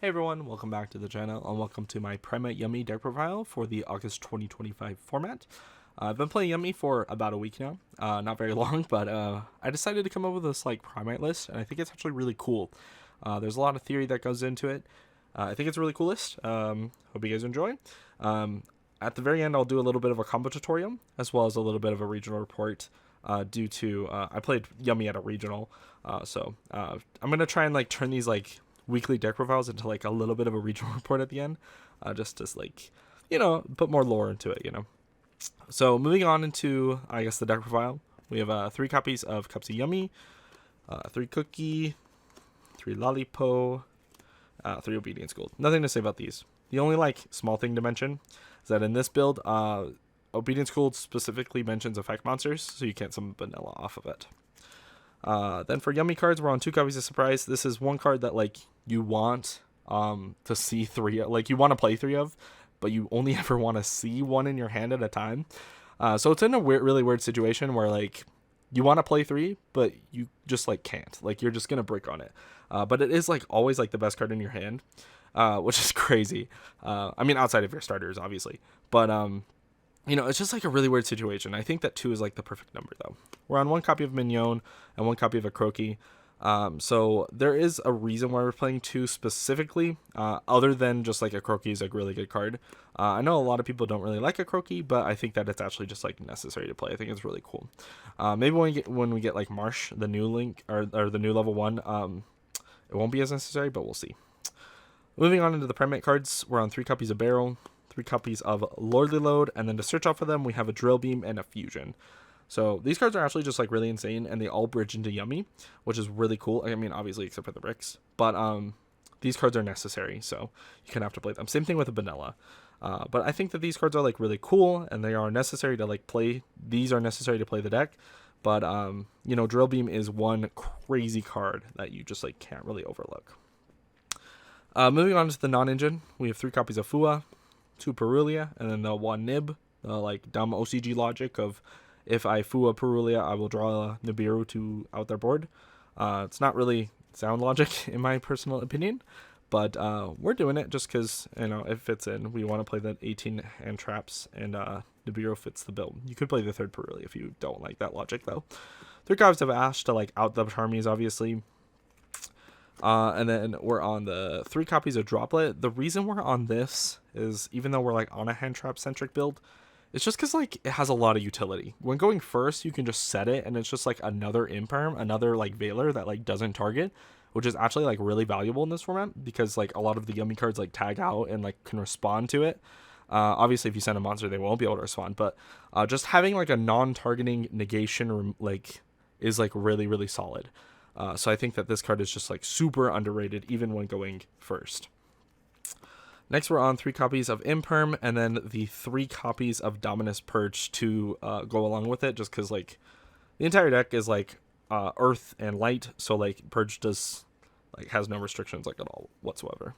Hey everyone, welcome back to the channel and welcome to my Primite Yummy Deck Profile for the August 2025 format. I've been playing Yummy for about a week now, not very long, but I decided to come up with this Primite list, and I think it's actually really cool. There's a lot of theory that goes into it. I think it's a really cool list. Hope you guys enjoy. At the very end, I'll do a little bit of a combo tutorial, as well as a little bit of a regional report, due to, I played Yummy at a regional, so I'm going to try and turn these weekly deck profiles into a little bit of a regional report at the end, just to put more lore into it. So moving on into, I guess, the deck profile, we have 3 copies of Cups of Yummy, 3 Cookie, 3 Lollipo, 3 Obedience Gold. Nothing to say about these. The only small thing to mention is that in this build, Obedience Gold specifically mentions effect monsters, so you can't summon vanilla off of it. Then for Yummy cards, we're on 2 copies of Surprise. This is one card that you want to see 3, you want to play 3 of, but you only ever want to see 1 in your hand at a time. So it's in a really weird situation where you want to play 3, but you just can't. You're just gonna brick on it. But it is always the best card in your hand, which is crazy. I mean, outside of your starters, obviously, but it's just a really weird situation. I think that 2 is the perfect number, though. We're on 1 copy of Mignon and 1 copy of a Croaky. So there is a reason why we're playing 2 specifically, other than just a Croaky is a really good card. I know a lot of people don't really like a Croaky, but I think that it's actually just necessary to play. I think it's really cool. Maybe when we get Marsh, the new link, or the new level 1, it won't be as necessary, but we'll see. Moving on into the Primate cards, we're on 3 copies of Barrel, 3 copies of Lordly Load, and then to search out for them, we have a Drill Beam and a Fusion. So these cards are actually just really insane, and they all bridge into Yummy, which is really cool. I mean, obviously except for the bricks, but these cards are necessary, so you can have to play them. Same thing with the vanilla. But I think that these cards are really cool, and they are necessary to play. These are necessary to play the deck, but Drill Beam is one crazy card that you just can't really overlook. Moving on to the non-engine, we have 3 copies of Fua, 2 Perulia, and then the 1 Nib, the dumb OCG logic of if I Fua Perulia, I will draw a Nibiru to out their board. It's not really sound logic in my personal opinion, but we're doing it just because it fits in. We want to play the 18 hand traps, and Nibiru fits the build. You could play the 3rd Perulia if you don't like that logic, though. 3 copies of Ash to out the Charmies, obviously. And then we're on the 3 copies of Droplet. The reason we're on this is, even though we're on a hand trap centric build, it's just because it has a lot of utility. When going first, you can just set it, and it's just another imperm, another Veiler that doesn't target, which is actually really valuable in this format, because a lot of the Yummy cards tag out and can respond to it. Obviously, if you send a monster, they won't be able to respond, but just having a non-targeting negation is really solid. So I think that this card is just super underrated, even when going first. Next, we're on 3 copies of Imperm, and then the 3 copies of Dominus Purge to go along with it, just because the entire deck is Earth and Light, so Purge does has no restrictions at all whatsoever,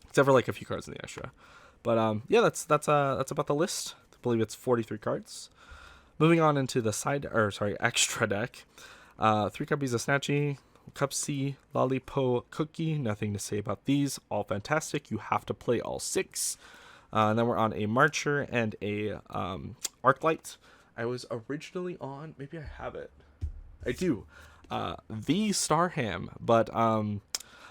except for a few cards in the extra. But yeah, that's about the list. I believe it's 43 cards. Moving on into the extra deck. 3 copies of Snatchy, Cup C, Lollipo, Cookie. Nothing to say about these. All fantastic. You have to play all 6. And then we're on a Marcher and a Arclight. I was originally on, maybe I have it. I do. The Starham, but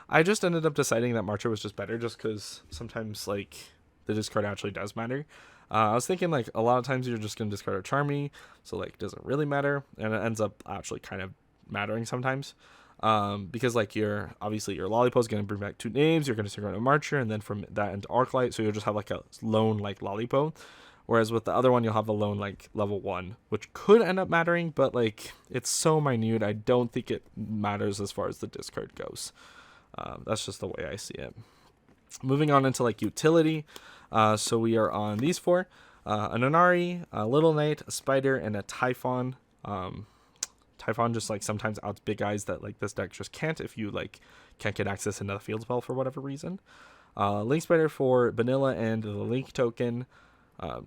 I just ended up deciding that Marcher was just better, just because sometimes the discard actually does matter. I was thinking a lot of times you're just gonna discard a Charmy, so it doesn't really matter, and it ends up actually kind of mattering sometimes, because your Lollipo is gonna bring back 2 names, you're gonna discard a Marcher, and then from that into Arclight, so you'll just have a lone Lollipo, whereas with the other one you'll have a lone level 1, which could end up mattering, but it's so minute, I don't think it matters as far as the discard goes. That's just the way I see it. Moving on into utility, so we are on these 4, an Onari, a Little Knight, a Spider, and a Typhon. Typhon just sometimes outs big guys that this deck just can't if you can't get access into the field spell for whatever reason. Link Spider for vanilla and the Link token.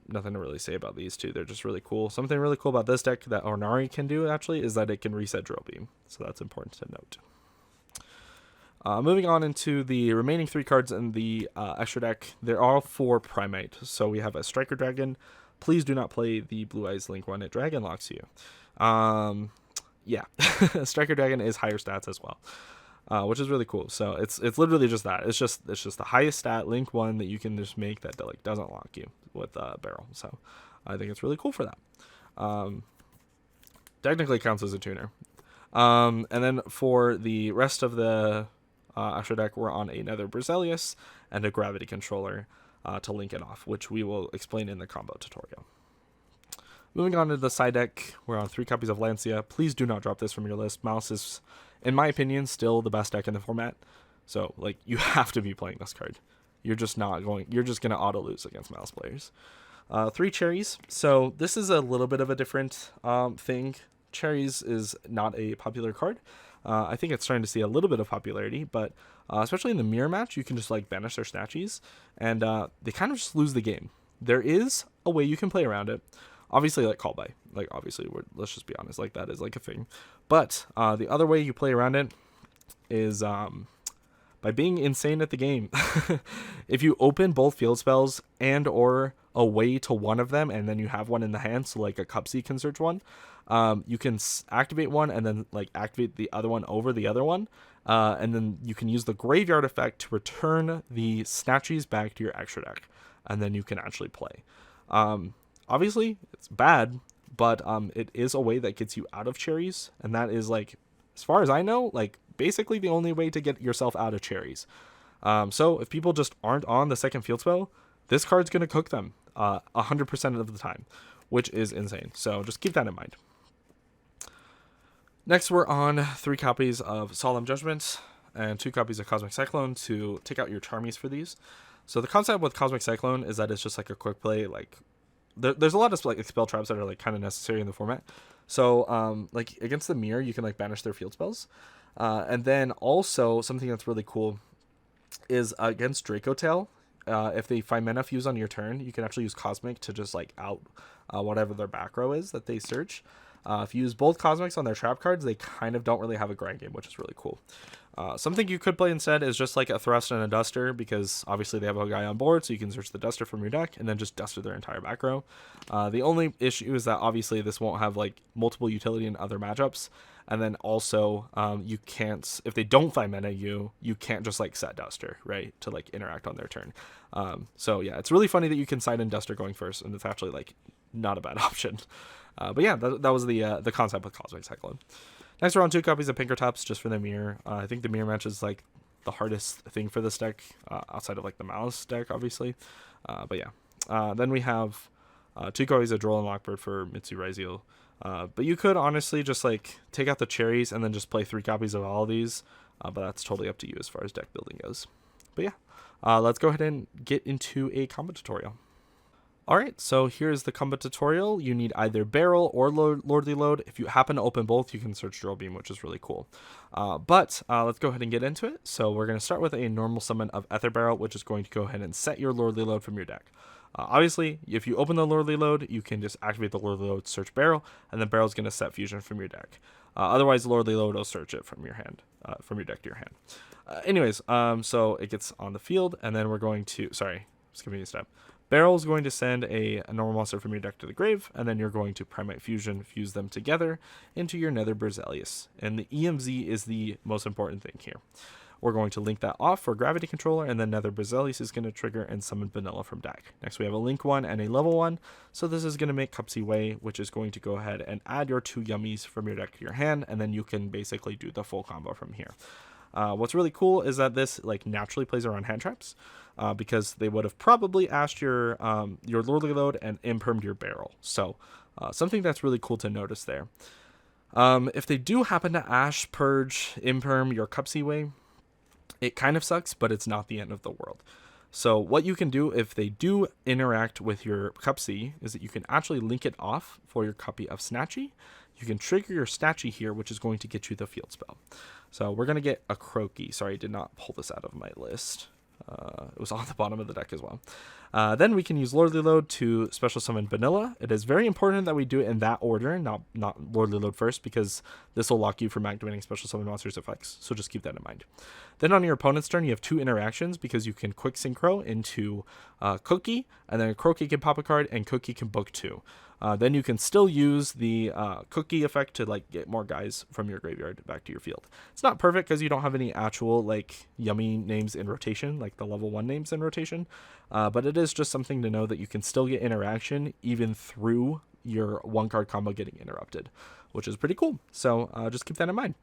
Nothing to really say about these 2. They're just really cool. Something really cool about this deck that Onari can do actually is that it can reset Drill Beam, so that's important to note. Moving on into the remaining 3 cards in the extra deck, they're all for Primite. So we have a Striker Dragon. Please do not play the Blue Eyes Link one. It Dragon locks you. Yeah, Striker Dragon is higher stats as well, which is really cool. So it's literally just that. It's just the highest stat Link one that you can just make that like doesn't lock you with Barrel. So I think it's really cool for that. Technically counts as a tuner. And then for the rest of the extra deck, we're on another Berzelius and a Gravity Controller to link it off, which we will explain in the combo tutorial. Moving on to the side deck, we're on 3 copies of Lancia. Please do not drop this from your list. Mouse is, in my opinion, still the best deck in the format. So, like, you have to be playing this card. You're just going to auto lose against Mouse players. 3 Cherries. So this is a little bit of a different thing. Cherries is not a popular card. I think it's starting to see a little bit of popularity, but especially in the mirror match, you can just like banish their Snatchies, and they kind of just lose the game. There is a way you can play around it. Obviously, like call by, like obviously, let's just be honest, like that is like a thing. But the other way you play around it is by being insane at the game. If you open both field spells and or away to one of them, and then you have one in the hand, so like a Cupsy can search one, you can activate one and then like activate the other one over the other one, and then you can use the graveyard effect to return the Snatchies back to your extra deck, and then you can actually play. Obviously, it's bad, but it is a way that gets you out of Cherries, and that is like, as far as I know, like basically the only way to get yourself out of Cherries. So if people just aren't on the second field spell, this card's going to cook them 100% of the time, which is insane. So just keep that in mind. Next, we're on 3 copies of Solemn Judgment and 2 copies of Cosmic Cyclone to take out your Charmies for these. So the concept with Cosmic Cyclone is that it's just like a quick play. Like there's a lot of like spell traps that are like kind of necessary in the format. So like against the mirror, you can like banish their field spells. And then also something that's really cool is against Draco Tail. If they find mana fuse on your turn, you can actually use Cosmic to just like out whatever their back row is that they search. If you use both Cosmics on their trap cards, they kind of don't really have a grind game, which is really cool. Something you could play instead is just like a Thrust and a Duster, because obviously they have a guy on board, so you can search the Duster from your deck and then just Duster their entire back row. The only issue is that obviously this won't have like multiple utility in other matchups, and then also you can't, if they don't find mana, you can't just like set Duster, right, to like interact on their turn. So yeah, it's really funny that you can side in Duster going first, and it's actually like not a bad option. But yeah, that was the concept with Cosmic Cyclone. Next, we're on 2 copies of Pinkertops just for the mirror. I think the mirror match is like the hardest thing for this deck, outside of like the Mouse deck, obviously. But yeah, then we have 2 copies of Droll and Lockbird for Mitsu Raziel. But you could honestly just like take out the Cherries and then just play 3 copies of all of these. But that's totally up to you as far as deck building goes. But yeah, let's go ahead and get into a combo tutorial. Alright, so here's the combo tutorial. You need either Barrel or Lordly Load. If you happen to open both, you can search Drill Beam, which is really cool. But let's go ahead and get into it. So we're going to start with a normal summon of Ether Barrel, which is going to go ahead and set your Lordly Load from your deck. Obviously, if you open the Lordly Load, you can just activate the Lordly Load, search Barrel, and then Barrel's going to set Fusion from your deck. Otherwise, Lordly Load will search it from your hand, from your deck to your hand. Anyways, so it gets on the field, and then we're going to, sorry, skipping a step. Barrel is going to send a normal monster from your deck to the grave, and then you're going to Primite Fusion, fuse them together into your Nether Berzelius. And the EMZ is the most important thing here. We're going to link that off for Gravity Controller, and then Nether Berzelius is going to trigger and summon Vanilla from deck. Next, we have a Link 1 and a Level 1, so this is going to make Cupsy Way, which is going to go ahead and add your 2 Yummies from your deck to your hand, and then you can basically do the full combo from here. What's really cool is that this like naturally plays around hand traps, because they would have probably ashed your Lordly Load and impermed your Barrel. So something that's really cool to notice there. If they do happen to ash, purge, imperm your Cupsy Way, it kind of sucks, but it's not the end of the world. So what you can do if they do interact with your Cupsy is that you can actually link it off for your copy of Snatchy. You can trigger your Snatchy here, which is going to get you the field spell. So we're going to get a Croaky. Sorry, I did not pull this out of my list. It was on the bottom of the deck as well. Then we can use Lordly Load to special summon Vanilla. It is very important that we do it in that order, not Lordly Load first, because this will lock you from activating special summon monsters effects. So just keep that in mind. Then on your opponent's turn, you have 2 interactions because you can quick synchro into Cookie, and then Croaky can pop a card, and Cookie can book 2. Then you can still use the Cookie effect to like get more guys from your graveyard back to your field. It's not perfect because you don't have any actual like yummy names in rotation, like the level 1 names in rotation, but it is just something to know that you can still get interaction even through your 1-card combo getting interrupted, which is pretty cool. So just keep that in mind.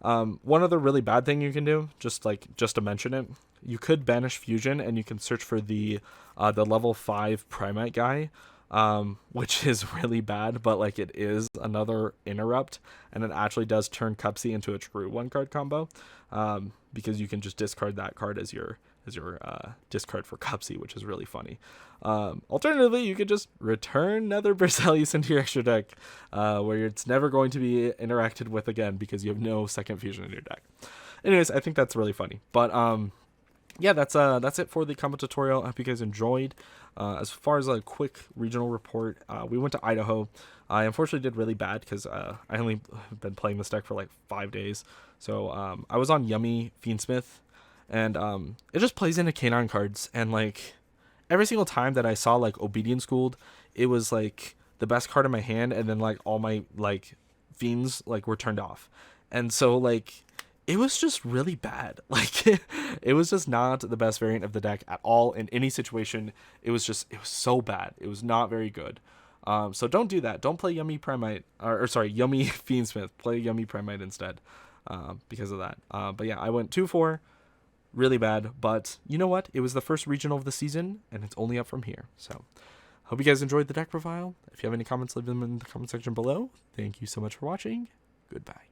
One other really bad thing you can do, just to mention it, you could banish Fusion and you can search for the level 5 Primite guy. Which is really bad, but like it is another interrupt, and it actually does turn Cupsy into a true 1-card combo, because you can just discard that card as your discard for Cupsy, which is really funny. Alternatively, you could just return Nether Berzelius into your extra deck, where it's never going to be interacted with again because you have no second fusion in your deck. Anyways, I think that's really funny, but yeah, that's it for the combo tutorial. I hope you guys enjoyed. As far as a quick regional report, we went to Idaho. I unfortunately did really bad because I only been playing this deck for like 5 days. So I was on Yummy Fiendsmith, and it just plays into Canine cards. And like every single time that I saw like Obedience Schooled, it was like the best card in my hand, and then like all my like Fiends like were turned off. And so like it was just really bad. Like it was just not the best variant of the deck at all in any situation. It was so bad. It was not very good. So don't do that. Don't play Yummy Primite, or sorry, Yummy Fiendsmith. Play Yummy Primite instead, because of that. But yeah, I went 2-4, really bad. But you know what? It was the first regional of the season, and it's only up from here. So hope you guys enjoyed the deck profile. If you have any comments, leave them in the comment section below. Thank you so much for watching. Goodbye.